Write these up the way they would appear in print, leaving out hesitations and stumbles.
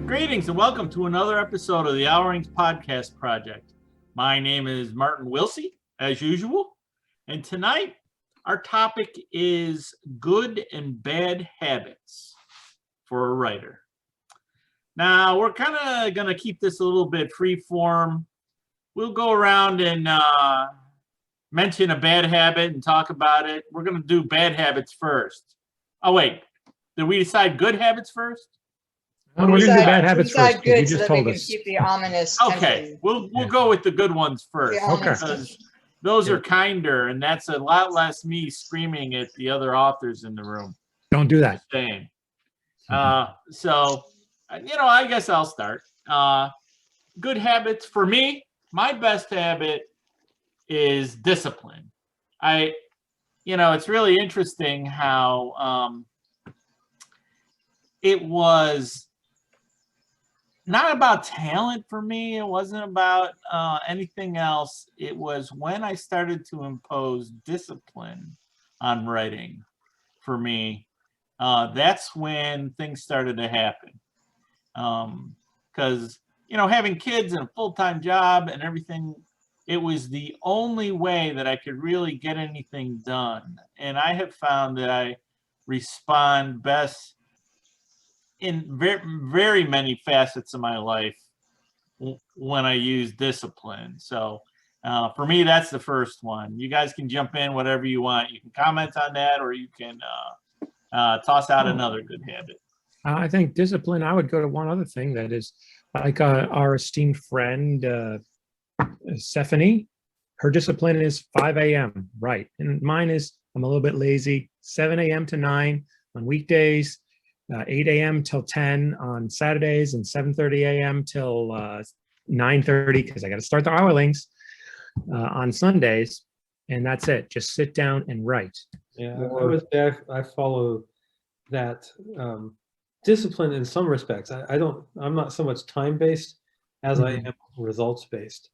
Greetings and welcome to another episode of the Hourlings podcast project. My name is Martin Wilsey, as usual, and tonight our topic is good and bad habits for a writer. Now, we're kind of going to keep this a little bit free form. We'll go around and mention a bad habit and talk about it. We're going to do bad habits first. Oh, wait. Did we decide good habits first? We're going to do bad habits first. Good, you just so told that we us. can keep the ominous. Okay, we'll go with the good ones first. Okay. Because those are kinder, and that's a lot less me screaming at the other authors in the room. Don't do that. Saying. So, I guess I'll start. Good habits for me. My best habit is discipline. It's really interesting how it was not about talent for me. It wasn't about anything else. It was when I started to impose discipline on writing for me. That's when things started to happen. Because, having kids and a full-time job and everything, it was the only way that I could really get anything done. And I have found that I respond best in very, very many facets of my life when I use discipline. So for me, that's the first one. You guys can jump in whatever you want. You can comment on that, or you can toss out another good habit. I think discipline, I would go to one other thing that is like our esteemed friend, Stephanie. Her discipline is 5 a.m. Right. And mine is, I'm a little bit lazy, 7 a.m. to 9 on weekdays. 8 a.m. till 10 on Saturdays, and 7:30 a.m. till 9:30 because I got to start the Hourlings on Sundays, and that's it. Just sit down and write. Yeah, I follow that discipline in some respects. I'm not so much time based as I am results based.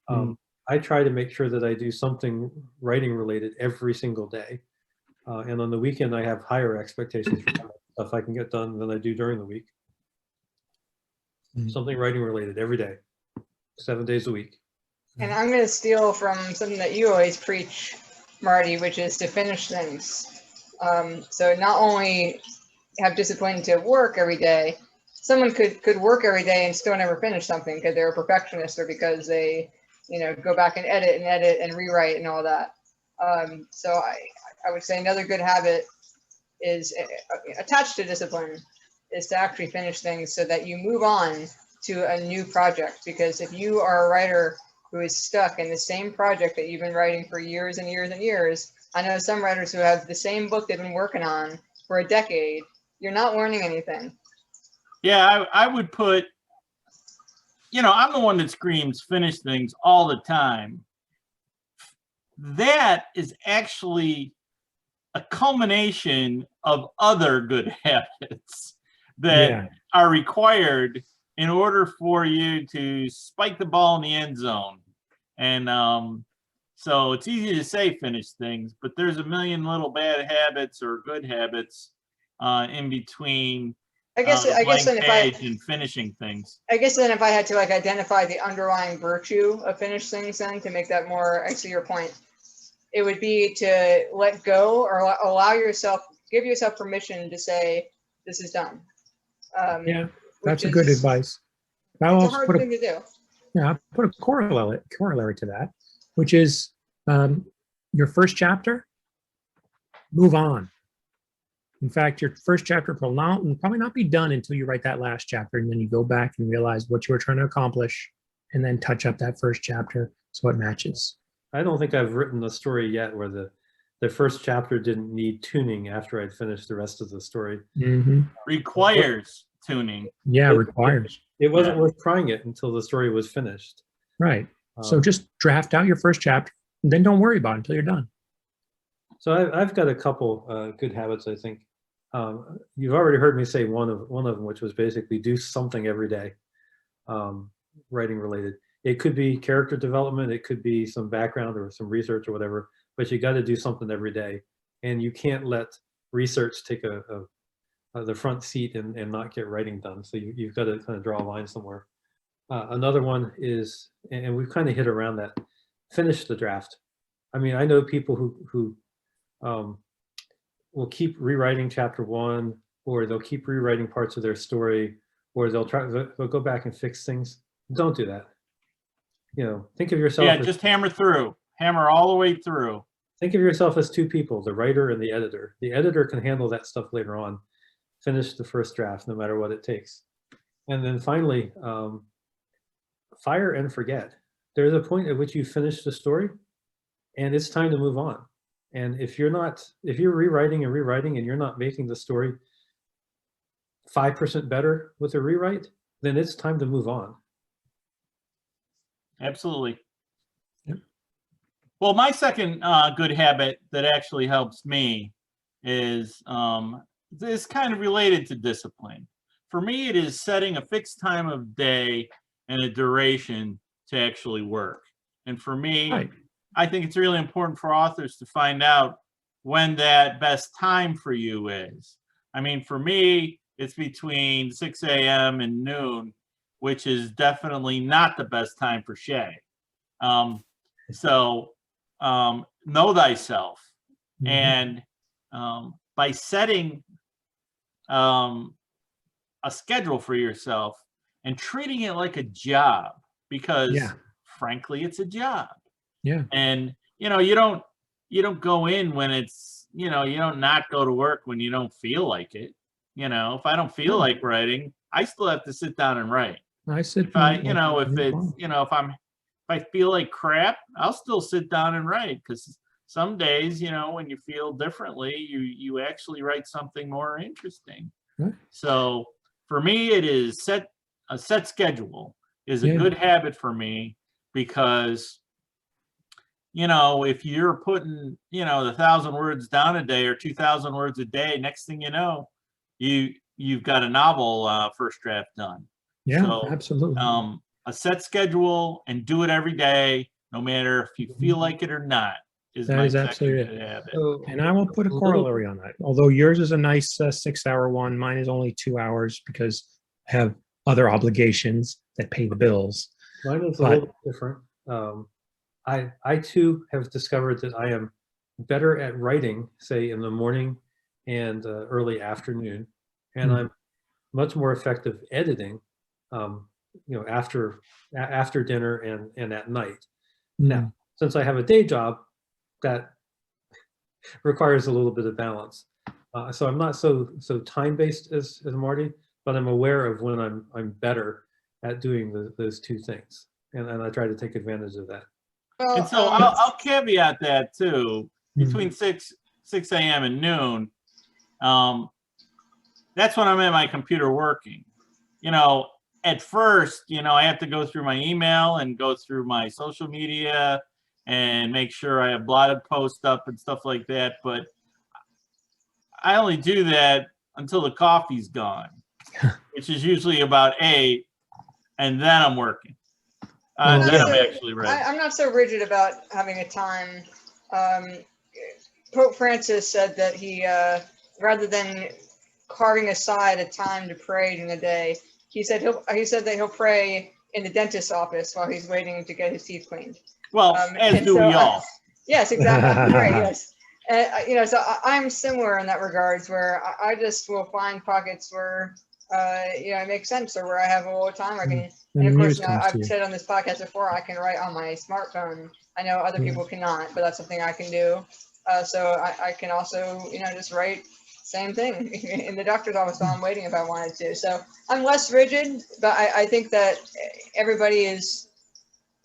I try to make sure that I do something writing related every single day, and on the weekend I have higher expectations for stuff I can get done than I do during the week. Something writing related every day, 7 days a week. And I'm going to steal from something that you always preach, Marty, which is to finish things. So not only have discipline to work every day, someone could work every day and still never finish something because they're a perfectionist or because they, go back and edit and rewrite and all that. So I would say another good habit is attached to discipline is to actually finish things so that you move on to a new project. Because if you are a writer who is stuck in the same project that you've been writing for years and years and years, I know some writers who have the same book they've been working on for a decade, you're not learning anything. Yeah, I would put, I'm the one that screams finish things all the time. That is actually a culmination of other good habits that are required in order for you to spike the ball in the end zone. And so it's easy to say finish things, but there's a million little bad habits or good habits in between. I guess then and finishing things. I guess then if I had to identify the underlying virtue of finish things, then to make that more, I see your point. It would be to let go or give yourself permission to say, this is done. That's a good advice. It's a hard thing to do. Yeah, I'll put a corollary to that, which is your first chapter, move on. In fact, your first chapter will probably not be done until you write that last chapter, and then you go back and realize what you were trying to accomplish, and then touch up that first chapter so it matches. I don't think I've written a story yet where the first chapter didn't need tuning after I'd finished the rest of the story. Requires tuning. Yeah, requires. It wasn't worth trying it until the story was finished. Right. So just draft out your first chapter, and then don't worry about it until you're done. So I've got a couple good habits, I think. You've already heard me say one of them, which was basically do something every day, writing related. It could be character development, it could be some background or some research or whatever, but you got to do something every day. And you can't let research take a the front seat and not get writing done. So you've got to kind of draw a line somewhere. Another one is, and we've kind of hit around that, finish the draft. I mean, I know people who will keep rewriting chapter 1, or they'll keep rewriting parts of their story, or they'll go back and fix things. Don't do that. You know, think of yourself. Yeah, as, just hammer all the way through. think of yourself as two people, the writer and the editor. The editor can handle that stuff later on. Finish the first draft, no matter what it takes. And then finally, fire and forget. There's a point at which you finish the story, and it's time to move on. And if you're rewriting and you're not making the story 5% better with a rewrite, then it's time to move on. Absolutely. Yep. Well, my second good habit that actually helps me is kind of related to discipline. For me, it is setting a fixed time of day and a duration to actually work. And for me, Right. I think it's really important for authors to find out when that best time for you is. I mean, for me, it's between 6 a.m. and noon, which is definitely not the best time for Shay. So know thyself. Mhm. And by setting a schedule for yourself and treating it like a job, because Yeah. frankly, it's a job. Yeah. And you don't go in when it's, you don't not go to work when you don't feel like it. If I don't feel No. like writing, I still have to sit down and write. I said, If I feel like crap, I'll still sit down and write, because some days, when you feel differently, you actually write something more interesting. Right. So for me, it is a set schedule is a Yeah. good habit for me, because if you're putting, the 1,000 words down a day or 2,000 words a day, next thing you know, you've got a novel first draft done. Yeah, So, absolutely. a set schedule and do it every day, no matter if you feel like it or not, is That my is second absolutely good habit. So, And I will put a little- corollary on that. Although yours is a nice 6-hour one, mine is only 2 hours because I have other obligations that pay the bills. Mine is a But- little different. I too have discovered that I am better at writing, say in the morning and early afternoon, and Hmm. I'm much more effective editing, after dinner and at night. Now, since I have a day job, that requires a little bit of balance. So I'm not so time-based as Marty, but I'm aware of when I'm better at doing those two things, and I try to take advantage of that. Well, And so I'll caveat that too. Between 6 a.m. and noon, that's when I'm at my computer working. At first, I have to go through my email and go through my social media and make sure I have blotted posts up and stuff like that. But I only do that until the coffee's gone, which is usually about 8, and then I'm working. Oh, Then yeah. I'm actually ready. I'm not so rigid about having a time. Pope Francis said that he, rather than carving aside a time to pray during the day, he said that he'll pray in the dentist's office while he's waiting to get his teeth cleaned. Well, as and do so we all. Yes, exactly. Right. Yes. And so I'm similar in that regards, where I just will find pockets where it makes sense, or where I have a little time I can. And of course, I've said on this podcast before, I can write on my smartphone. I know other people cannot, but that's something I can do. So I can also, just write same thing in the doctor's office while I'm waiting if I wanted to. So I'm less rigid, but I think that everybody is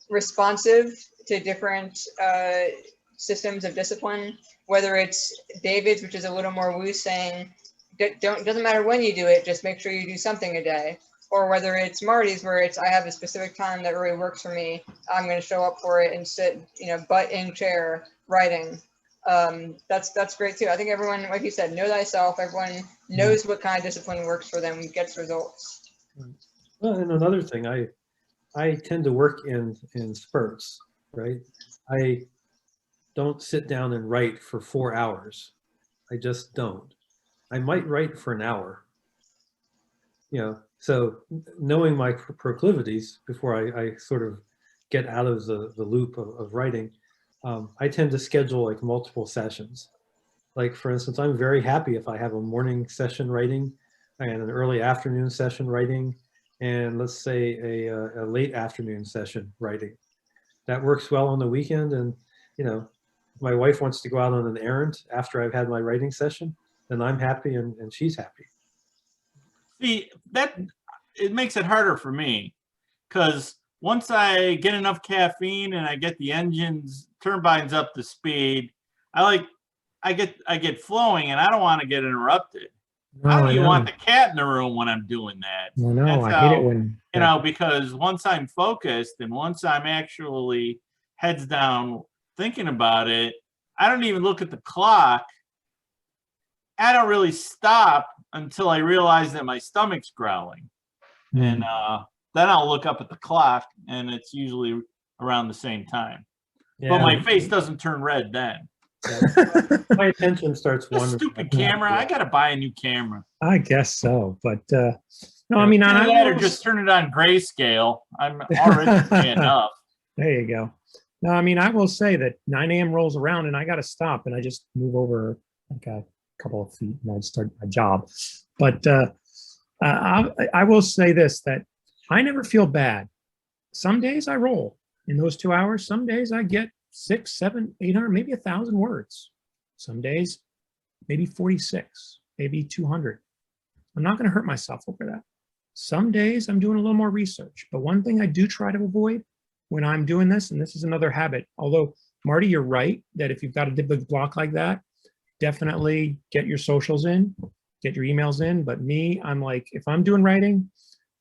responsive to different systems of discipline, whether it's David's, which is a little more loose, saying, doesn't matter when you do it, just make sure you do something a day. Or whether it's Marty's, where it's, I have a specific time that really works for me. I'm going to show up for it and sit, butt in chair writing. That's great too. I think everyone, like you said, know thyself. Everyone knows what kind of discipline works for them, gets results. Well, and another thing, I tend to work in spurts, right? I don't sit down and write for 4 hours. I just don't. I might write for an hour. So knowing my proclivities before I sort of get out of the loop of writing, I tend to schedule like multiple sessions. Like for instance, I'm very happy if I have a morning session writing and an early afternoon session writing, and let's say a late afternoon session writing. That works well on the weekend. And my wife wants to go out on an errand after I've had my writing session, then I'm happy and she's happy. See, that it makes it harder for me, because once I get enough caffeine and I get the engines turbines up to speed, I get flowing, and I don't want to get interrupted. No, I don't I even know. want the cat in the room when I'm doing that. I know. That's I hate how- it when because once I'm focused and once I'm actually heads down thinking about it, I don't even look at the clock. I don't really stop until I realize that my stomach's growling. And then I'll look up at the clock, and it's usually around the same time. But my face doesn't turn red then. My attention starts This wandering. stupid camera, I gotta buy a new camera. I guess so, but no, I mean, Either I that or will- just turn it on grayscale. I'm already paying enough. There you go. No, I mean, I will say that 9 a.m. rolls around and I got to stop and I just move over like a couple of feet and I start my job. But I will say this, that I never feel bad. Some days I roll in those 2 hours. Some days I get 600, 700, 800, maybe 1,000 words. Some days maybe 46, maybe 200. I'm not going to hurt myself over that. Some days I'm doing a little more research, but one thing I do try to avoid when I'm doing this, and this is another habit, although Marty, you're right, that if you've got a big block like that, definitely get your socials in, get your emails in. But me, I'm like, if I'm doing writing,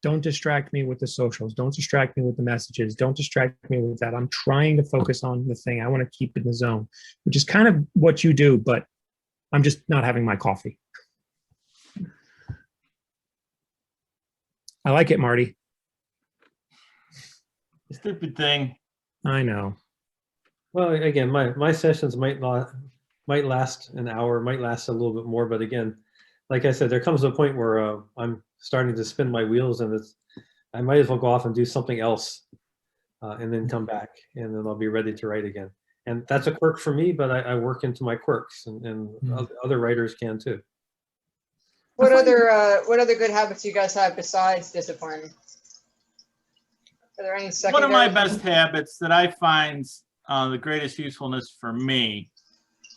don't distract me with the socials. Don't distract me with the messages. Don't distract me with that. I'm trying to focus on the thing. I want to keep in the zone, which is kind of what you do, but I'm just not having my coffee. I like it, Marty. Stupid thing. I know. Well, again, my sessions might last an hour, might last a little bit more, but again, like I said, there comes a point where I'm starting to spin my wheels, and I might as well go off and do something else, and then come back, and then I'll be ready to write again. And that's a quirk for me, but I work into my quirks, and other writers can too. What other good habits you guys have besides discipline? Are there any secondary? One of my best habits that I find the greatest usefulness for me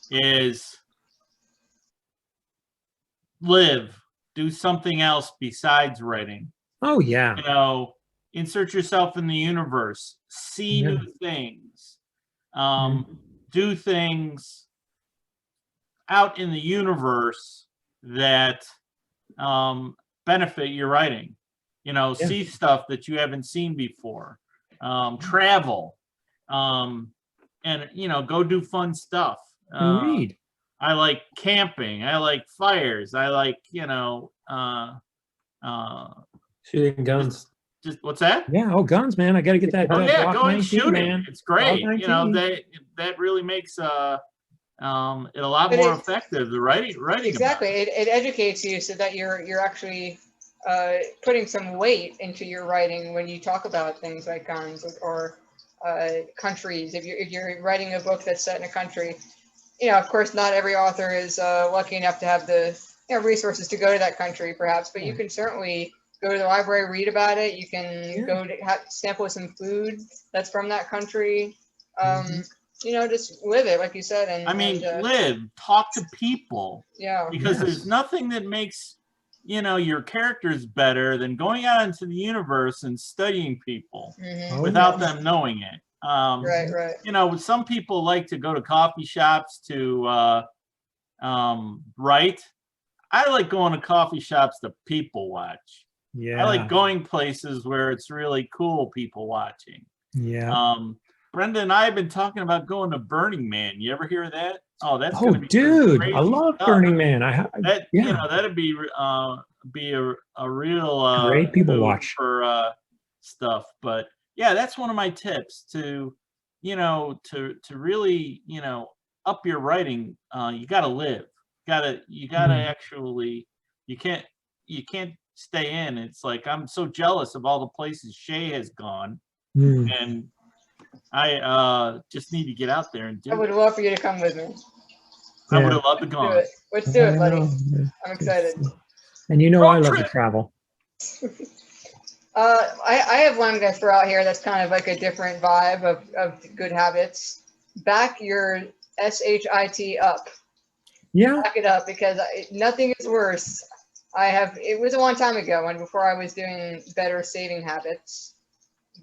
is do something else besides writing. Oh, yeah. Insert yourself in the universe, see new things, do things out in the universe that benefit your writing. See stuff that you haven't seen before, travel, and go do fun stuff. And read. I like camping. I like fires. I like shooting guns. Just what's that? Yeah. Oh, guns, man. I got to get that. Oh yeah, Glock go and 19, shoot man. it. It's great. Glock 19. That really makes it a lot But more effective. The writing. Exactly. About It educates you so that you're actually putting some weight into your writing when you talk about things like guns or countries. If you're writing a book that's set in a country, of course, not every author is lucky enough to have the resources to go to that country, perhaps. But you can certainly go to the library, read about it. You can go to sample some food that's from that country. Just live it, like you said. And talk to people. Yeah. Because there's nothing that makes your characters better than going out into the universe and studying people without them knowing it. Right. Some people like to go to coffee shops to write. I like going to coffee shops to people watch. Yeah. I like going places where it's really cool people watching. Yeah. Brenda and I have been talking about going to Burning Man. You ever hear of that? Oh, that's Oh, gonna be dude, crazy I love stuff. Burning Man. That'd be a real great people move watch for stuff. But yeah, that's one of my tips to really up your writing. You got to live. you gotta Mm. actually, you can't stay in. It's like, I'm so jealous of all the places Shay has gone, Mm. and I just need to get out there and I do would it. love for you to come with me. I would Yeah. have loved to Do gone. it. Let's do it, I buddy. know. I'm excited. And you know Road I love to trip. travel. I have one I'm gonna throw out here that's kind of like a different vibe of good habits. Back your SHIT up. Yeah. Back it up, because nothing is worse. It was a long time ago, when before I was doing better saving habits,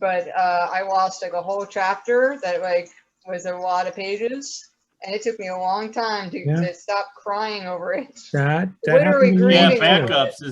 but I lost like a whole chapter that like was a lot of pages, and it took me a long time Yeah. to stop crying over it. That Literally happened to me Yeah, grieving over too. it. backups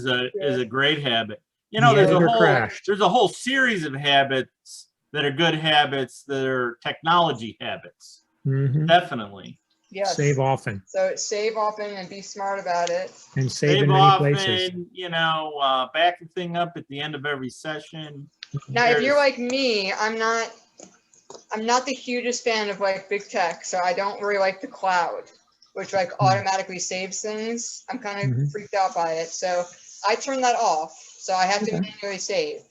is a great habit. You The know, editor crashed. there's a whole series of habits that are good habits that are technology habits. Mhm. Definitely. Yes. Save often So save often and be smart about it. and save Save in many often, places. you know, back the thing up at the end of every session. Now, if you're There's- like me, I'm not the hugest fan of like big tech, so I don't really like the cloud, which like automatically saves things. I'm kind of Mhm. freaked out by it, so I turn that off. So I have to Okay. manually save.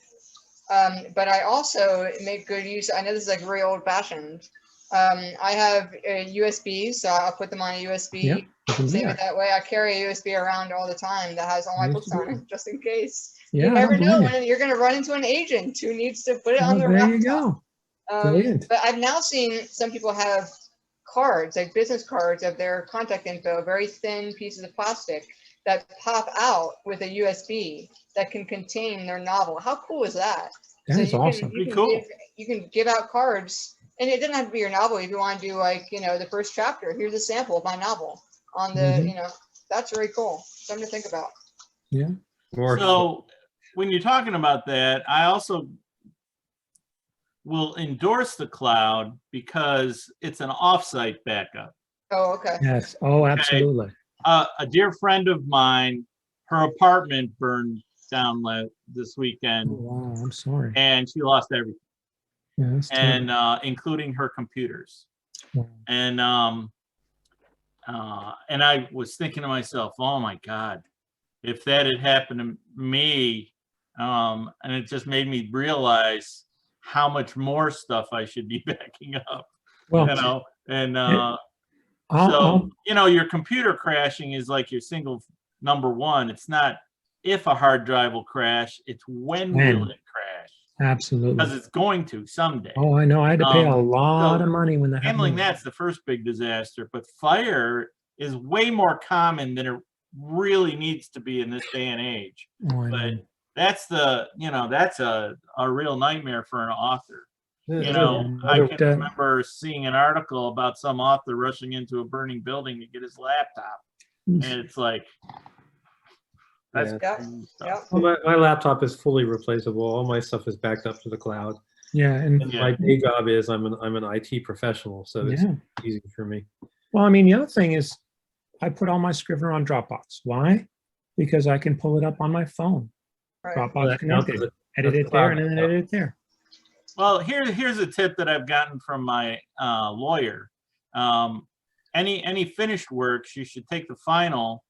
But I also make good use. I know this is like very old fashioned. I have USBs, so I'll put them on a USB. Yep, you can do Save it that. that way. I carry a USB around all the time that has all my Yes, books you on it, just in case. Yeah, You I never don't know blame you. when you're going to run into an agent who needs to put it on Oh, their there laptop. you go. Brilliant. But I've now seen some people have cards, like business cards of their contact info, very thin pieces of plastic that pop out with a USB that can contain their novel. How cool is that? That is awesome. You Pretty can cool. you can give out cards, and it doesn't have to be your novel. If you want to do like, you know, the first chapter, here's a sample of my novel on the, Mhm. you know, that's very cool. Something to think about. Yeah. More So when you're talking about that, I also will endorse the cloud because it's an offsite backup. Oh, okay. Yes. Oh, absolutely. A dear friend of mine, her apartment burned down this Oh, weekend, wow. I'm sorry. and she lost everything, Yeah, that's and terrible. including her computers. Wow. And I was thinking to myself, oh my God, if that had happened to me, and it just made me realize how much more stuff I should be backing up, Well, you know, and I'll, you know, your computer crashing is like your single number one. It's not if a hard drive will crash, it's when will it crash, because absolutely. it's going to someday. Oh, I know. I had to pay a Um, lot so of money when that Handling happened. that's the first big disaster, but fire is way more common than it really needs to be in this day and age. Oh, I But know. that's that's a real nightmare for an author. You Yeah, know, I But, can remember seeing an article about some author rushing into a burning building to get his laptop, and it's like, that's Yep. crazy stuff. Yep. So my laptop is fully replaceable. All my stuff is backed up to the cloud. yeah, and And my day job is I'm an IT professional, so it's yeah. easy for me. Well, I mean, the other thing is, I put all my Scrivener on Dropbox. Why? Because I can pull it up on my phone. Right. Well, Dropbox that counts connected. as Edit that's it there cloud and then backup. edit it there. Well, here's a tip that I've gotten from my lawyer. Any finished works, you should take the final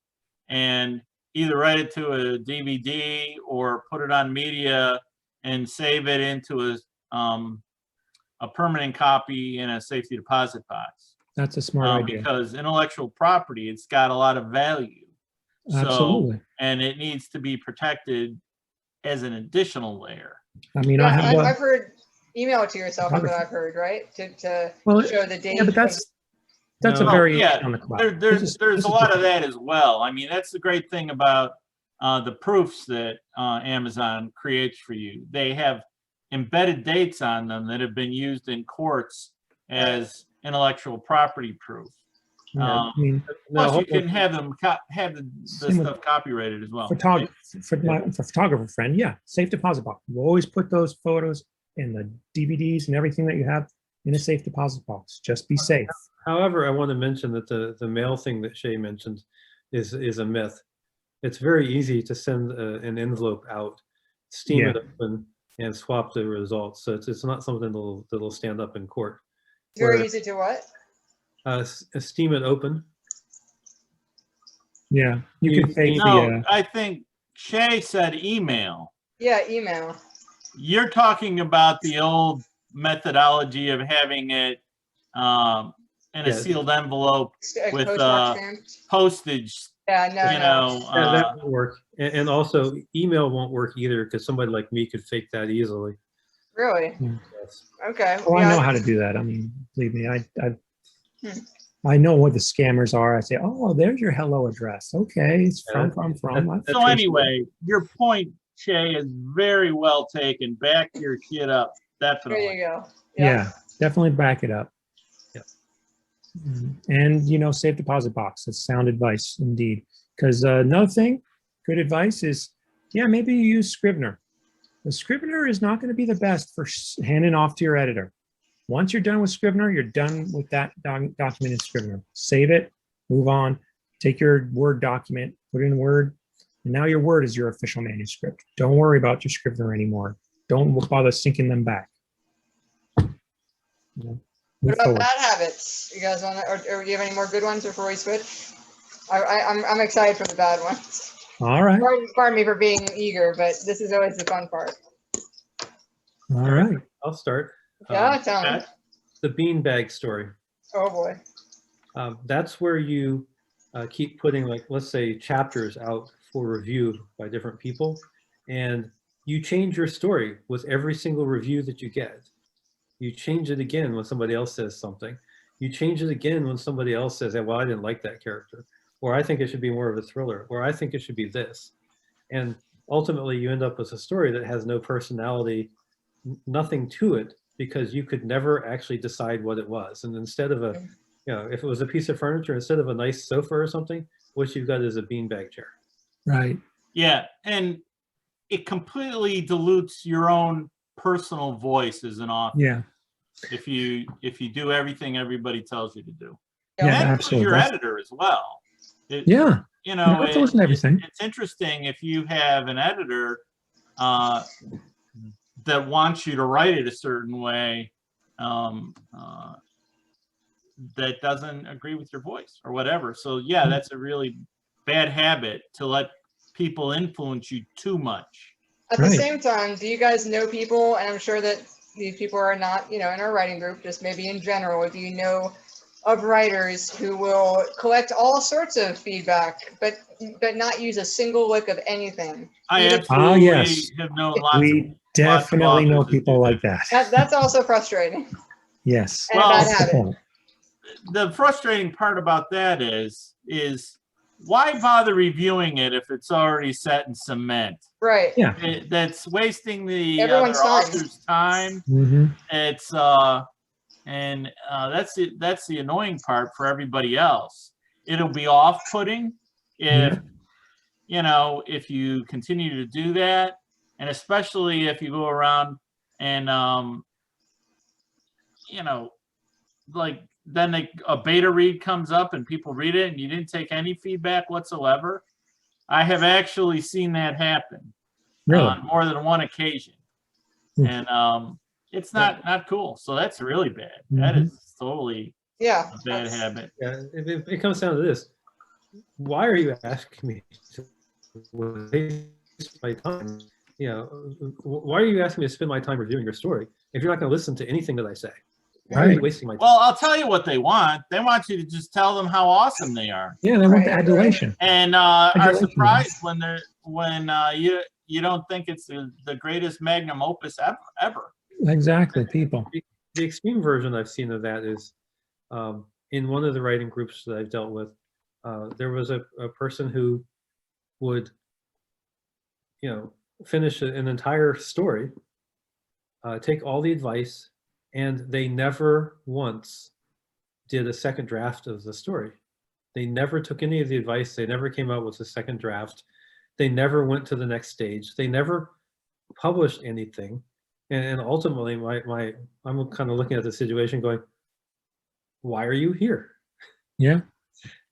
and either write it to a DVD or put it on media and save it into a permanent copy in a safety deposit box. That's a smart idea. Because intellectual property, it's got a lot of value. Absolutely. And it needs to be protected as an additional layer. I mean, Yeah, I have I've heard, email it to yourself, is what photography. I've heard, right? To Well, show the date. yeah, but that's a No. variation Yeah, on the cloud. there's a lot of that as well. I mean, that's the great thing about the proofs that Amazon creates for you. They have embedded dates on them that have been used in courts as intellectual property proof. I mean, Plus, you hold on. can have them have the Same with stuff copyrighted as well. for my photographer friend, yeah, safe deposit box. You always put those photos and the DVDs and everything that you have in a safe deposit box. Just be safe. However, I want to mention that the mail thing that Shay mentioned is a myth. It's very easy to send an envelope out, steam Yeah. it open, and swap the results. So it's not something that'll stand up in court. Very Where, easy to what? steam it open Yeah, you can fake the, No, I think Shay said email. Yeah, email. You're talking about the old methodology of having it in a Yes. sealed envelope with Postmark stamped. postage. Yeah, no, You no. know, that won't work. And also email won't work either because somebody like me could fake that easily. Really? Yes. Okay. oh, I yeah, know how to do that. I mean, believe me, Hmm. I know what the scammers are. I say, oh, there's your hello address. Okay, it's Yeah, from. that- so anyway, your point, Shay, is very well taken. Back your shit up, There definitely. you go. Yeah, definitely back it up. Yeah. And, safe deposit box. That's sound advice indeed. Because another thing, good advice is, maybe you use Scrivener. The Scrivener is not going to be the best for handing off to your editor. Once you're done with Scrivener, you're done with that document in Scrivener. Save it, move on, take your Word document, put it in Word, and now your Word is your official manuscript. Don't worry about your Scrivener anymore. Don't bother syncing them back. What Move about forward. bad habits? You guys want to, or do you have any more good ones before we switch? I'm excited for the bad ones. All right. Pardon me for being eager, but this is always the fun part. All right. I'll start. Yeah, tell me. okay. The beanbag story. Oh boy. That's where you keep putting, like, let's say, chapters out for review by different people, and you change your story with every single review that you get. You change it again when somebody else says something. You change it again when somebody else says, well, I didn't like that character, or I think it should be more of a thriller, or I think it should be this. And ultimately, you end up with a story that has no personality, nothing to it, because you could never actually decide what it was. And instead of if it was a piece of furniture, instead of a nice sofa or something, what you've got is a beanbag chair. Right. Yeah, and it completely dilutes your own personal voice as an author. Yeah. If you do everything everybody tells you to do. Yeah, And that includes absolutely. your editor as well. Yeah. You You know, don't have to listen to everything. it's interesting if you have an editor that wants you to write it a certain way that doesn't agree with your voice or whatever. So yeah, that's a really bad habit to let people influence you too much. At the Right. same time, do you guys know people, and I'm sure that these people are not, in our writing group, just maybe in general, do you know of writers who will collect all sorts of feedback, but not use a single lick of anything? I Even- absolutely yes. have known lots of We definitely know authors that people do like that. That's also frustrating. Yes. And a Well, bad That's the habit. point. the frustrating part about that is why bother reviewing it if it's already set in cement? Right. Yeah. That's wasting the Everyone's other time. author's time. Hmm. It's that's the annoying part for everybody else. It'll be off-putting if if you continue to do that, and especially if you go around and like then a beta read comes up and people read it and you didn't take any feedback whatsoever. I have actually seen that happen Really? on more than one occasion, Hmm. and it's not cool. So that's really bad. That Mhm. is totally Yeah. a bad that's- habit. Yeah, it comes down to this. Why are you asking me to waste my time? Why are you asking me to spend my time reviewing your story if you're not going to listen to anything that I say? Why are you Right. wasting my time? Well, I'll tell you what they want. They want you to just tell them how awesome they are, Yeah, they want the Right, right. adulation. and are Adulation. surprised when you don't think it's the greatest magnum opus ever. Exactly, people. The extreme version I've seen of that is in one of the writing groups that I've dealt with. There was a person who would, finish an entire story, take all the advice, and they never once did a second draft of the story. They never took any of the advice. They never came out with a second draft. They never went to the next stage. They never published anything. And ultimately, I'm kind of looking at the situation going, why are you here? Yeah.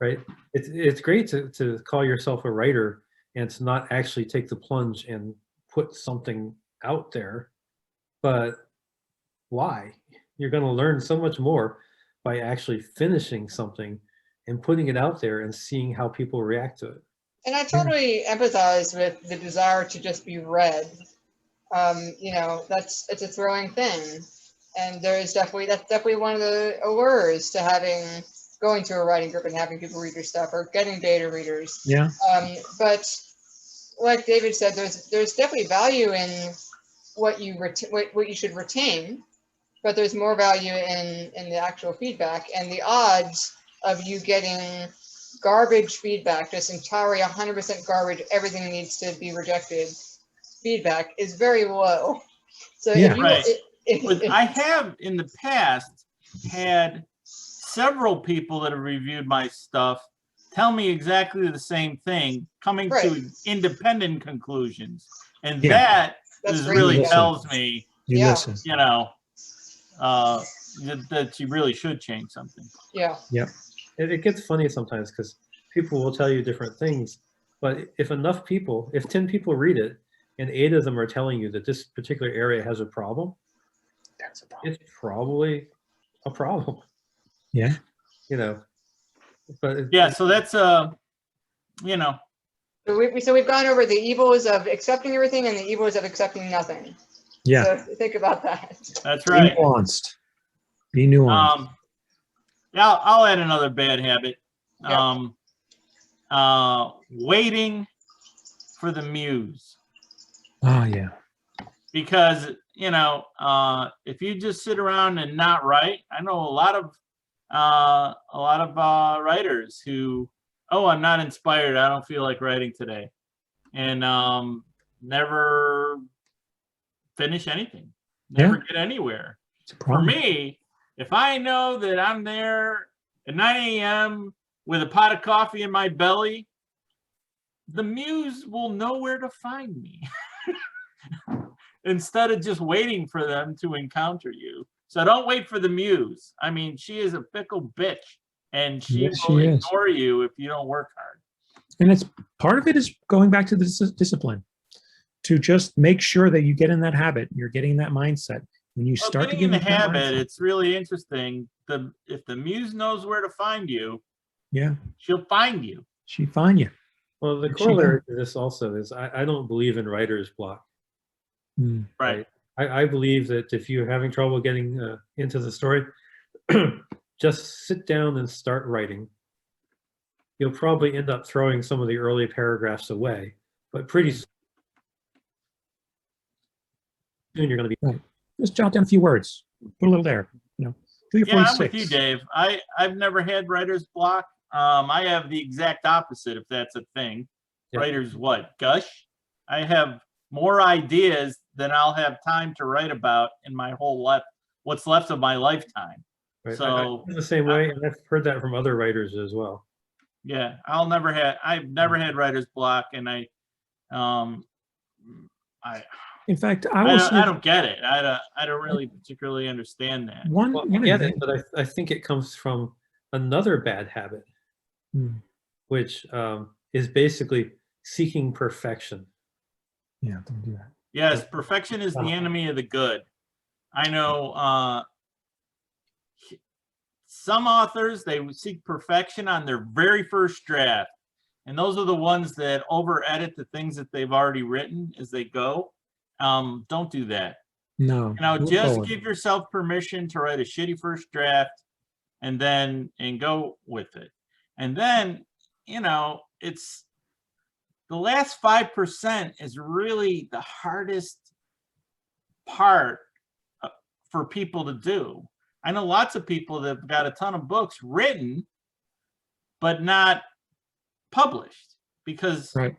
Right? It's great to call yourself a writer and to not actually take the plunge and put something out there. But why? You're going to learn so much more by actually finishing something and putting it out there and seeing how people react to it. And I totally empathize with the desire to just be read. You know, it's a thrilling thing. And that's definitely one of the allures to going to a writing group and having people read your stuff, or getting beta readers. Yeah. But like David said, there's definitely value in what you should retain, but there's more value in the actual feedback, and the odds of you getting garbage feedback, just entirely 100% garbage, everything needs to be rejected feedback, is very low. So Yeah. Right. But I have in the past had several people that have reviewed my stuff tell me exactly the same thing, coming Right. to independent conclusions. And Yeah. That's that great. really Listen. tells me, You Yeah. listen. you know, that you really should change something. Yeah. It gets funny sometimes because people will tell you different things, but if 10 people read it and 8 of them are telling you that this particular area has a problem, That's a problem. it's probably a problem, Yeah. you know. But Yeah, so that's you know, So we've gone over the evils of accepting everything and the evils of accepting nothing. Yeah. So think about that. that's Be right. nuanced. Be nuanced. Yeah, I'll add another bad habit. Yeah. Waiting for the muse. Oh yeah. Because, you know, if you just sit around and not write, I know a lot of writers who, oh, I'm not inspired, I don't feel like writing today, and never finish anything, never get anywhere. It's a For problem. me, if I know that I'm there at 9 a.m. with a pot of coffee in my belly, the muse will know where to find me. Instead of just waiting for them to encounter you. So don't wait for the muse. I mean, she is a fickle bitch, and she Yes, will she is. ignore you if you don't work hard. And it's part of it is going back to this discipline, to just make sure that you get in that habit. You're getting that mindset. When you Well, start to getting get in the into that habit, mindset, it's really interesting. If the muse knows where to find you, yeah, she'll find you. she find you. well, the She corollary to this also is I don't believe in writer's block. Mm. Right. I believe that if you're having trouble getting into the story, just sit down and start writing. You'll probably end up throwing some of the early paragraphs away, but pretty soon you're going to be. Just jot down a few words. Put a little there. You know, do your Yeah, I'm 46. with you, Dave. I've never had writer's block. I have the exact opposite, if that's a thing. Yeah. Writer's what? Gush? I have more ideas than I'll have time to write about in my whole life, what's left of my lifetime. Right? So I feel the same way, and I've heard that from other writers as well. yeah, I've never had writer's block, and I In fact, I will say don't get it. I don't really particularly understand that. one. Well, I one get it, advantage- but I think it comes from another bad habit, Hmm. which is basically seeking perfection. Yeah, don't do that. Yes, perfection is the enemy of the good. I know some authors, they seek perfection on their very first draft. And those are the ones that over edit the things that they've already written as they go. Don't do that. No. You know, move just forward. give yourself permission to write a shitty first draft and go with it. And then, you know, it's the last 5% is really the hardest part for people to do. I know lots of people that have got a ton of books written, but not published because, Right.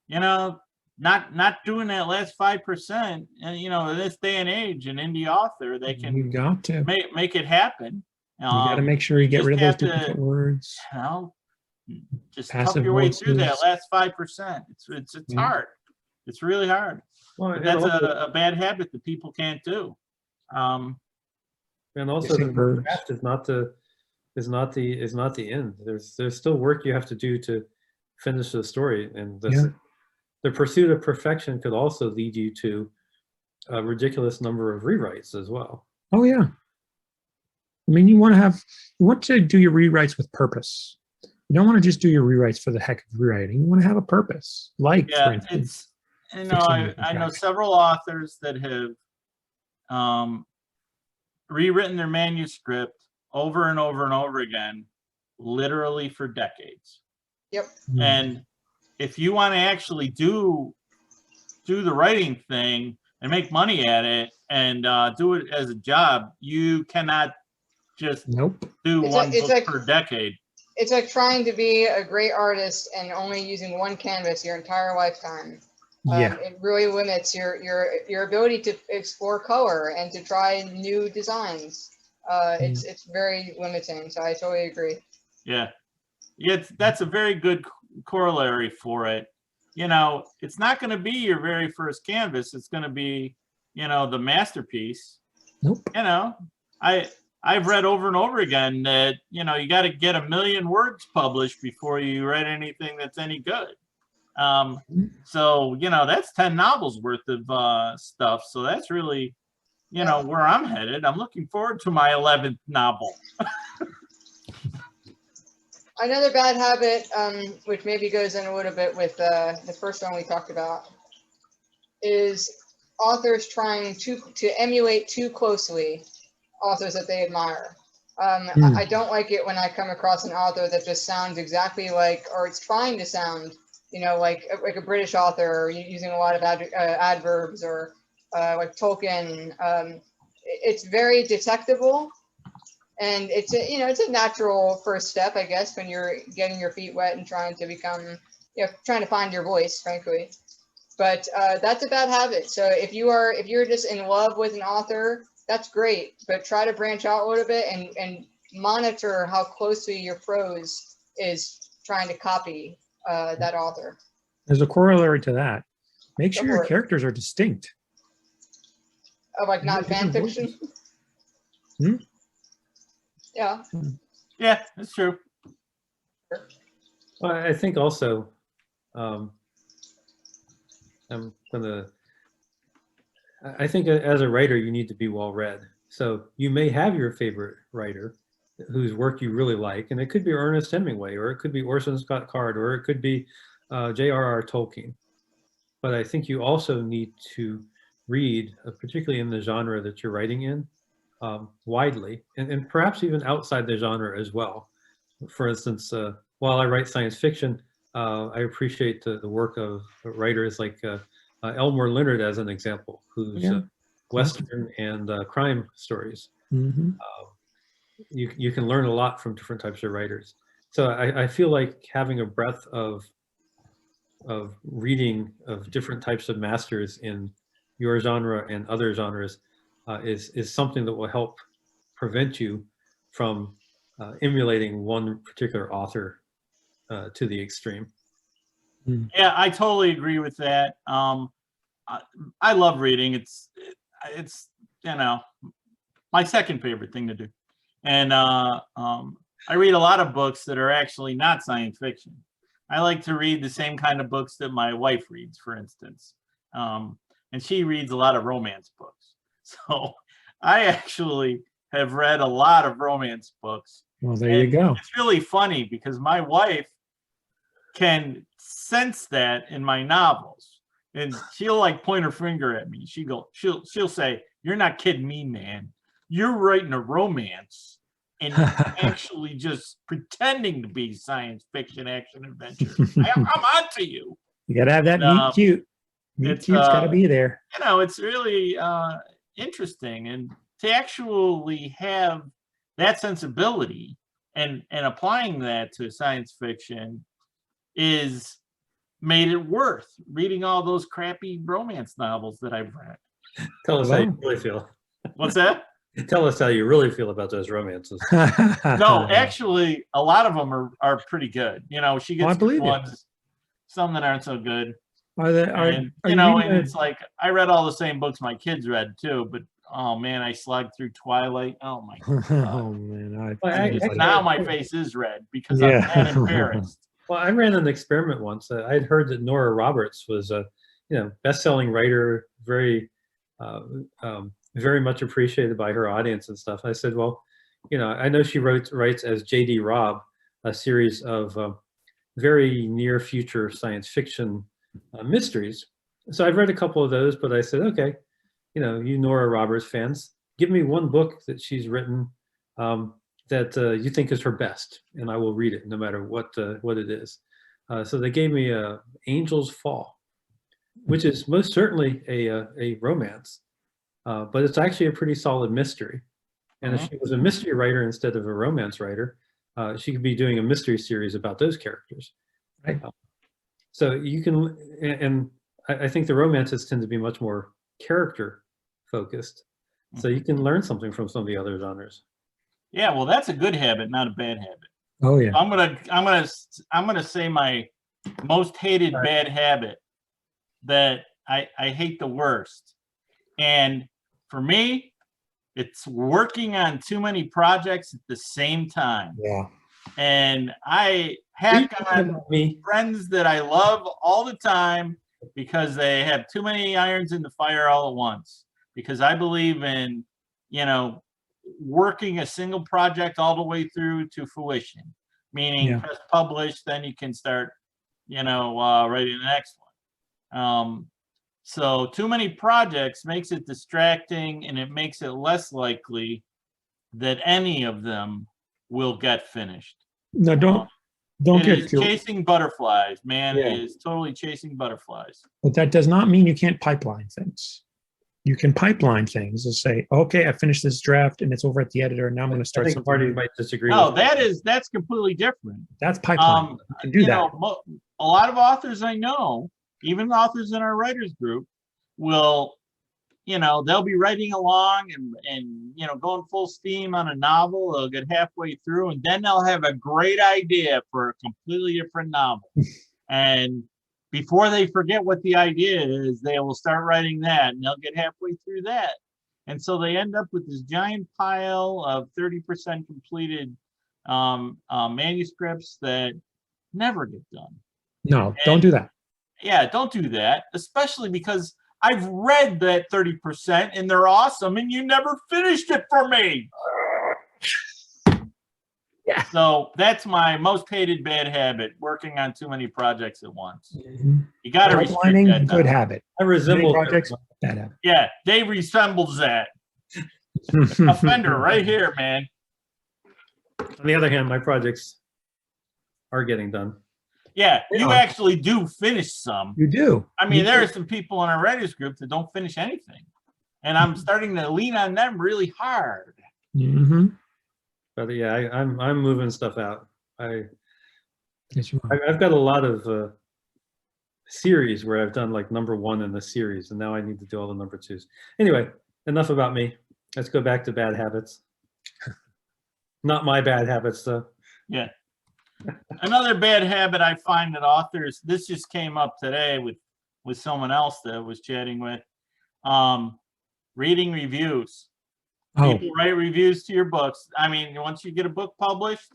you know, not doing that last 5%. And, you know, in this day and age, an indie author, they You can got to. make it happen. You got to make sure you get just rid of those have to- duplicate words. You know, just Passive tough your way through that voices. last 5%. It's Yeah. hard. It's really hard. Well, But and that's also, a bad habit that people can't do. and also Missing the verbs. draft is not the end. There's still work you have to do to finish the story, and the pursuit of perfection could also lead you to a ridiculous number of rewrites as well. Oh yeah. I mean, you want to do your rewrites with purpose. You don't want to just do your rewrites for the heck of rewriting. You want to have a purpose. Like, for Yeah, instance, I know several authors that have rewritten their manuscript over and over and over again, literally for decades. Yep. And if you want to actually do the writing thing and make money at it and do it as a job, you cannot just Nope. do It's one like- it's book like- per decade. It's like trying to be a great artist and only using one canvas your entire lifetime. Yeah. It really limits your ability to explore color and to try new designs. It's very limiting. So I totally agree. Yeah. That's a very good corollary for it. You know, it's not going to be your very first canvas. It's going to be, you know, the masterpiece. Nope. You know, I've read over and over again that, you know, you got to get 1 million words published before you write anything that's any good. So, you know, that's 10 novels worth of stuff. So that's really, you know, where I'm headed. I'm looking forward to my 11th novel. Another bad habit, which maybe goes in a little bit with the first one we talked about, is authors trying to emulate too closely authors that they admire. I don't like it when I come across an author that just sounds exactly like, or it's trying to sound, you know, like a British author, or using a lot of adverbs, or like Tolkien. It's very detectable. And it's a natural first step, I guess, when you're getting your feet wet and trying to become, trying to find your voice, frankly. But that's a bad habit. So if you're just in love with an author, that's great. But try to branch out a little bit and monitor how closely your prose is trying to copy that author. There's a corollary to that. Make sure Go your for it. characters are distinct. Oh, like not fan Different fiction. Hmm? Yeah. Yeah, that's true. Well, I think also, I think as a writer, you need to be well read. So you may have your favorite writer whose work you really like, and it could be Ernest Hemingway, or it could be Orson Scott Card, or it could be J.R.R. Tolkien. But I think you also need to read, particularly in the genre that you're writing in, widely, and perhaps even outside the genre as well. For instance, while I write science fiction, I appreciate the work of writers like Elmore Leonard as an example, who's Western and crime stories. Mm-hmm. You can learn a lot from different types of writers. So I feel like having a breadth of reading of different types of masters in your genre and other genres is something that will help prevent you from emulating one particular author to the extreme. Yeah, I totally agree with that. I love reading. It's my second favorite thing to do, and I read a lot of books that are actually not science fiction. I like to read the same kind of books that my wife reads, for instance, and she reads a lot of romance books. So I actually have read a lot of romance books. Well, there you go. It's really funny because my wife can sense that in my novels, and she'll like point her finger at me. She'll say, "You're not kidding me, man. You're writing a romance and you're actually just pretending to be science fiction, action, adventure. I'm on to you." You gotta have that meet cute. Meet cute's gotta be there. It's really interesting, and to actually have that sensibility and applying that to science fiction is made it worth reading all those crappy romance novels that I've read. Tell us how you really feel. What's that? Tell us how you really feel about those romances. No, actually, a lot of them are pretty good. She gets good ones, some that aren't so good. And it's like I read all the same books my kids read too, but oh man, I slugged through Twilight. Oh my god! Oh man, now my face is red because I'm that embarrassed. Well, I ran an experiment once. I'd heard that Nora Roberts was a best-selling writer, very much appreciated by her audience and stuff. I said, well, I know she writes as J.D. Robb, a series of very near future science fiction mysteries. So I've read a couple of those, but I said, okay, you Nora Roberts fans, give me one book that she's written that you think is her best, and I will read it no matter what it is. So they gave me Angel's Fall, which is most certainly a romance, but it's actually a pretty solid mystery. And if she was a mystery writer instead of a romance writer, she could be doing a mystery series about those characters. Right. So you can, and I think the romances tend to be much more character focused. So you can learn something from some of the other genres. Yeah, well, that's a good habit, not a bad habit. Oh yeah. I'm gonna say my most hated bad habit that I hate the worst. And for me, it's working on too many projects at the same time. Yeah. And I hack on friends that I love all the time because they have too many irons in the fire all at once. Because I believe in, working a single project all the way through to fruition, meaning press publish, then you can start, writing the next one. So too many projects makes it distracting, and it makes it less likely that any of them will get finished. No, don't It get is chasing butterflies, man. It is totally chasing butterflies. But that does not mean you can't pipeline things. You can pipeline things and say, okay, I finished this draft and it's over at the editor, and now I'm going to start something. Party might disagree. No, that's completely different. That's pipeline. You can do that. A lot of authors I know, even authors in our writers group, will, they'll be writing along and going full steam on a novel. They'll get halfway through, and then they'll have a great idea for a completely different novel. And before they forget what the idea is, they will start writing that, and they'll get halfway through that. And so they end up with this giant pile of 30% completed manuscripts that never get done. No, don't do that. Yeah, don't do that, especially because I've read that 30% and they're awesome, and you never finished it for me. Yeah. So that's my most hated bad habit: working on too many projects at once. Mm-hmm. You got to restrict that. Good habit. I resemble projects. Bad habit. Yeah, Dave resembles that. Offender right here, man. On the other hand, my projects are getting done. Yeah, you actually do finish some. You do. I mean, there are some people in our writers group that don't finish anything, and I'm starting to lean on them really hard. Mm-hmm. But yeah, I'm moving stuff out. Yes, you are. I've got a lot of series where I've done like number 1 in the series, and now I need to do all the number 2s. Anyway, enough about me. Let's go back to bad habits. Not my bad habits, though. Yeah. Another bad habit I find that authors, this just came up today with someone else that I was chatting with, reading reviews. People write reviews to your books. I mean, once you get a book published,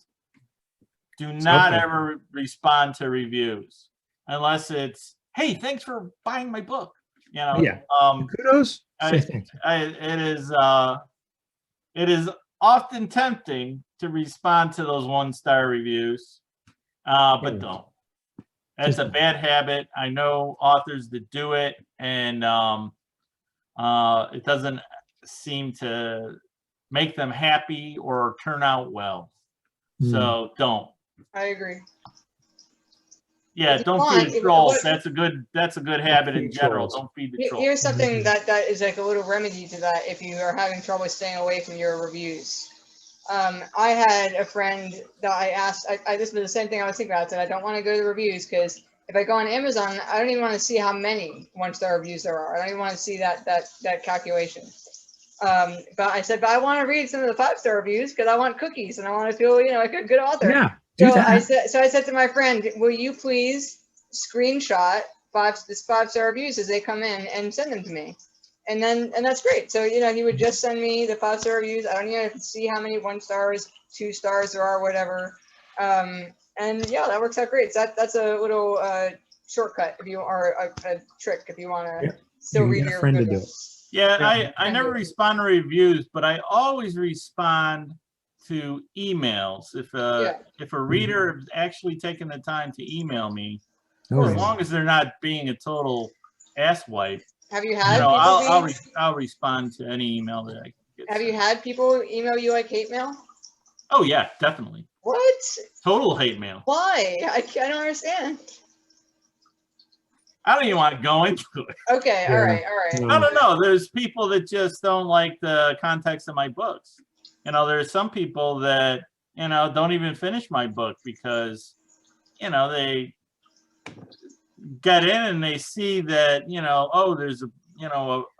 do not ever respond to reviews unless it's, hey, thanks for buying my book. Kudos. It is often tempting to respond to those 1-star reviews, but don't. That's a bad habit. I know authors that do it, and it doesn't seem to make them happy or turn out well. So don't. I agree. Yeah, don't feed the trolls. That's a good habit in general. Don't feed the trolls. Here's something that is like a little remedy to that if you are having trouble staying away from your reviews. I had a friend that I asked, this was the same thing I was thinking about, that I don't want to go to reviews because if I go on Amazon, I don't even want to see how many 1-star reviews there are. I don't even want to see that calculation. But I said, but I want to read some of the 5-star reviews because I want cookies and I want to feel, like a good author. Yeah. So I said to my friend, will you please screenshot 5-star reviews as they come in and send them to me? And that's great. So, he would just send me the 5-star reviews. I don't even have to see how many 1 stars, 2 stars there are, whatever. And yeah, that works out great. So that's a little shortcut if you are a trick if you want to still read your good ones. Yeah, I never respond to reviews, but I always respond to emails. If Yeah. if a reader has actually taken the time to email me, Oh, as yeah. long as they're not being a total asswipe, Have you you had know, people I'll respond to any email that I get. have you sent. had people email you like hate mail? Oh yeah, definitely. What? Total hate mail. Why? I don't understand. I don't even want to go into it. Okay, all Yeah. right, all right. No, no, no. There's people that just don't like the context of my books. You know, there's some people that, you know, don't even finish my book because, you know, they get in and they see that, you know, oh, there's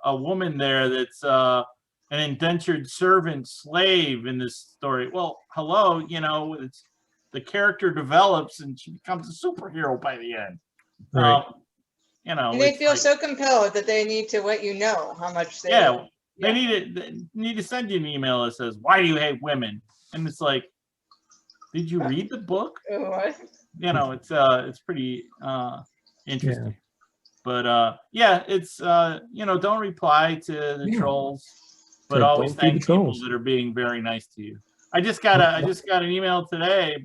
a woman there that's an indentured servant slave in this story. Well, hello, you know, it's the character develops and she becomes a superhero by the end. Right. You know, And they it's feel like, so compelled that they need to let you know how much they. yeah, Yeah. they need to send you an email that says, "Why do you hate women?" And it's like, did you read the book? Oh, what? You know, it's pretty interesting. But yeah, it's you know, don't reply to the Yeah. trolls, but Don't always feed the thank people trolls. that are being very nice to you. I just got an email today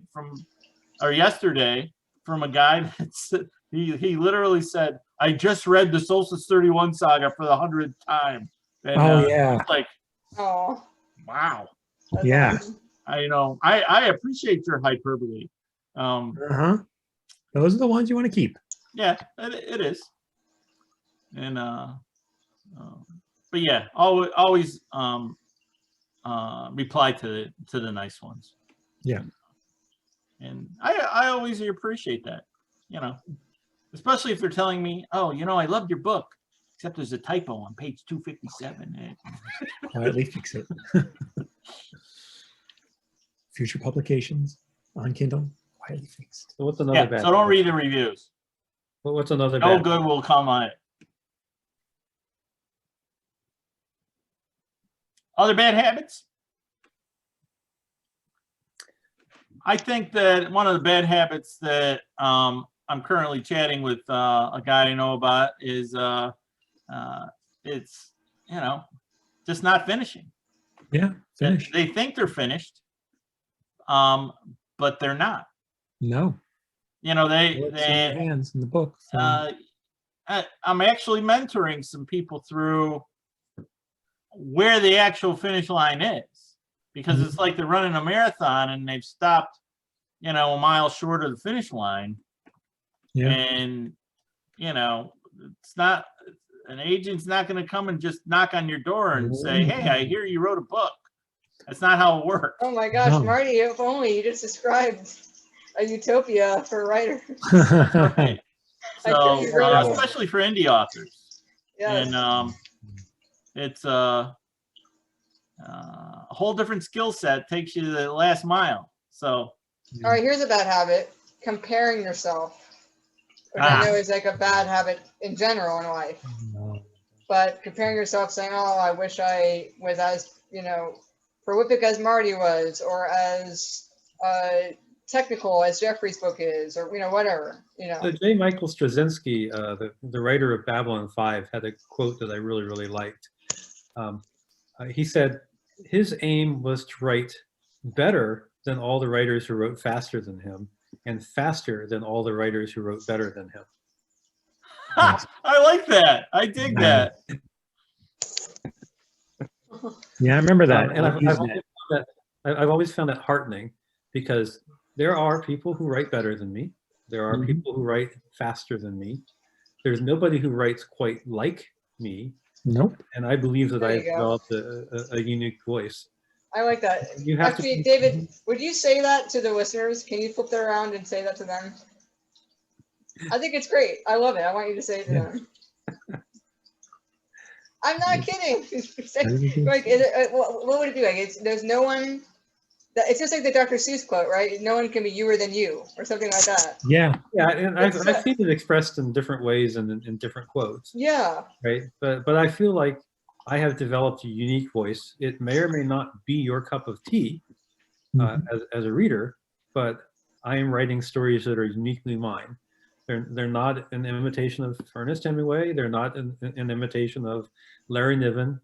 or yesterday from a guy that's he literally said, "I just read the Solstice 31 saga for the 100th time." And, Oh, yeah. it's like, Oh, wow. that's Yeah. awesome. I appreciate your hyperbole. Uh-huh. Those are the ones you want to keep. Yeah, it is. And but yeah, always reply to the nice ones. Yeah. And I always appreciate that, you know, especially if they're telling me, oh, you know, I loved your book, except there's a typo on page 257. Quietly fix it. Future publications on Kindle, quietly fixed. So what's another Yeah, bad? so don't habit? read the reviews. What's another No bad? good will come on it. Other bad habits? I think that one of the bad habits that I'm currently chatting with a guy I know about is it's, you know, just not finishing. Yeah, finished. They think they're finished, but they're not. No. You know, What's in your hands in the book? I'm actually mentoring some people through where the actual finish line is, because it's like they're running a marathon and they've stopped, you know, a mile short of the finish line. Yeah. And, you know, it's not, an agent's not going to come and just knock on your door and say, "Hey, I hear you wrote a book." That's not how it works. Oh my gosh, No. Marty, if only you just described a utopia for writers. Right. I hear So, you wrote a book. especially for indie authors. Yes. And it's a whole different skill set, takes you to the last mile. So, All right, here's a bad habit: comparing yourself, which Ah. I know is like a bad habit in general in life. No. But comparing yourself, saying, "Oh, I wish I was as, you know, prolific as Marty was, or as technical as Jeffrey's book is, or, you know, whatever, you know." So J. Michael Straczynski, the writer of Babylon 5, had a quote that I really, really liked. He said his aim was to write better than all the writers who wrote faster than him, and faster than all the writers who wrote better than him. I like that. I dig that. Yeah, I remember that. And I've used that. I've always found that heartening, because there are people who write better than me. There are Mhm. people who write faster than me. There's nobody who writes quite like me. Nope. And I believe that There you I've go. developed a unique voice. I like that. You have Actually, to, David, would you say that to the listeners? Can you flip that around and say that to them? I think it's great. I love it. I want you to say it to Yeah. them. I'm not kidding. Everything. Like, what would it be like? There's no one. It's just like the Dr. Seuss quote, right? No one can be youer than you, or something like that. Yeah. yeah, and I've It's, seen it expressed in different ways and in different quotes, Yeah. right? But I feel like I have developed a unique voice. It may or may not be your cup of tea Mhm. as a reader, but I am writing stories that are uniquely mine. They're not an imitation of Ernest Hemingway. They're not an imitation of Larry Niven.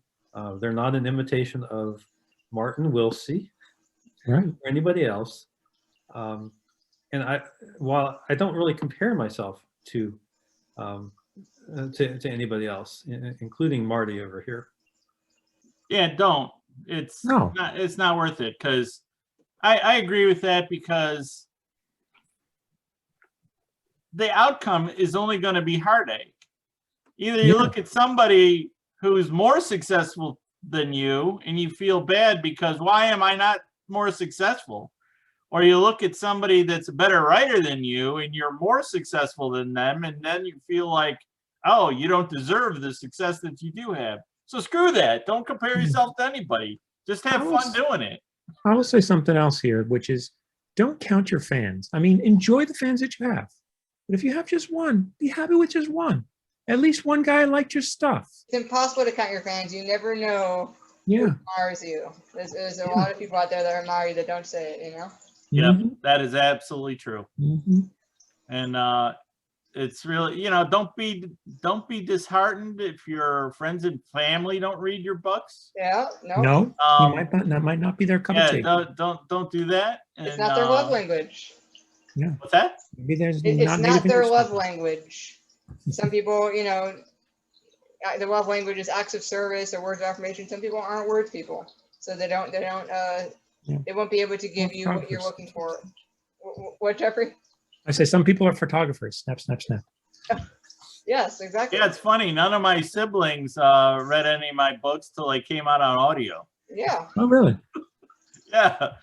They're not an imitation of Martin Wilsey. Right. or anybody else. And while I don't really compare myself to anybody else, including Marty over here. Yeah, don't. It's No. not. It's not worth it because I agree with that because the outcome is only going to be heartache. Either you Yeah. look at somebody who's more successful than you and you feel bad because why am I not more successful? Or you look at somebody that's a better writer than you and you're more successful than them, and then you feel like, oh, you don't deserve the success that you do have. So screw that. Don't compare yourself to anybody. Just have fun doing it. I will say something else here, which is don't count your fans. I mean, enjoy the fans that you have. But if you have just one, be happy with just one. At least one guy liked your stuff. It's impossible to count your fans. You never know Yeah. who admires you. There's a lot of people out there that admire you that don't say it, you know? Yep, Mhm. that is absolutely true. Mhm. And it's really, don't be disheartened if your friends and family don't read your books. Yeah, no. No, that might not be their cup of Yeah, tea. don't do that. It's not their love language. What's that? Maybe there's It's not not native their English love speakers. language. Some people, the love language is acts of service or words of affirmation. Some people aren't words people, so they won't be able to give you what you're looking for. What, Jeffrey? I say some people are photographers. Snap, snap, snap. Yes, exactly. Yeah, it's funny. None of my siblings read any of my books till they came out on audio. Yeah. Oh, really? Yeah.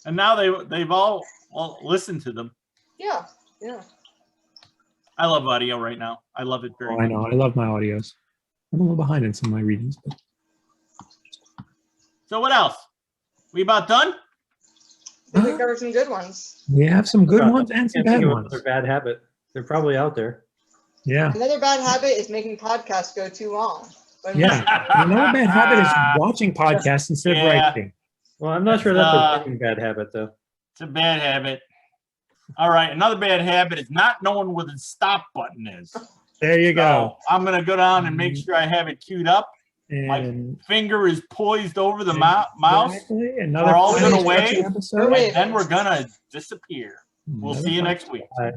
And now they've all listened to them. Yeah. Yeah. I love audio right now. I love it very Oh, much. I know. I love my audios. I'm a little behind in some of my readings, but So what else? We about done? I think we covered some good ones. we have some good Uh, ones and some Can't think bad of ones. another bad habit. They're probably out there. Yeah. Another bad habit is making podcasts go too long. Yeah. Another bad habit is watching podcasts instead of Yeah. writing. Well, I'm not sure that's a really bad habit, though. It's a bad habit. All right, another bad habit is not knowing where the stop button is. There you go. So I'm gonna go down and make sure I have it queued up. My And finger is poised over the mouse, exactly. Another We're all final gonna wait. instruction episode. Wait. and then we're gonna disappear. We'll Another see you final- next week. All right.